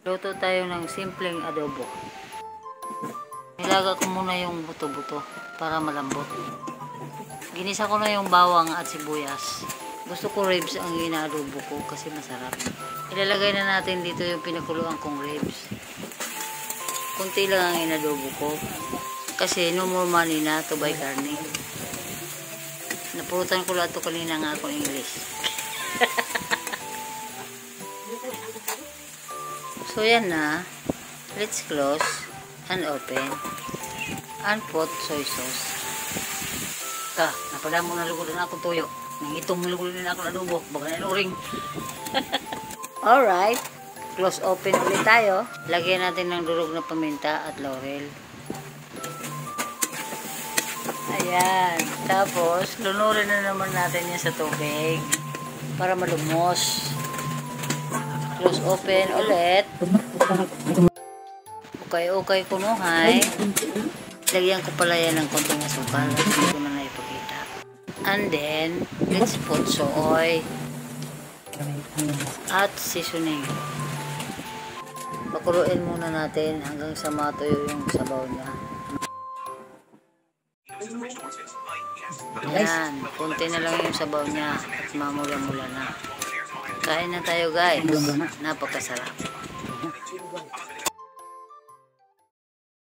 Luto tayo ng simpleng adobo. Nilaga ko muna yung buto-buto para malambot. Ginisa ko na yung bawang at sibuyas. Gusto ko ribs ang inaadobo ko kasi masarap. Ilalagay na natin dito yung pinakuluan kong ribs. Kunti lang ang inadobo ko kasi no more money na to buy karne. Napurutan ko lahat to kanina nga akong English. So yan na. Let's close and open and put soy sauce. Napadamo na lugod na ako tuyo. Nang itong lugod na ako na adobo. Baka na inuring. Alright. Close open ulit tayo. Lagyan natin ng durog na paminta at laurel. Ayan. Tapos, lunurin na naman natin yan sa tubig para malumos. Close open ulit. Okay, kunuhay. Lagyan ko pala yan ng konting asukal. Hindi ko na naipakita. And then, let's put soy at seasoning. Pakuluin muna natin hanggang sa matuyo yung sabaw niya. Ayan, konti na lang yung sabaw niya at mamula-mula na. Kain na tayo guys. Napakasarap.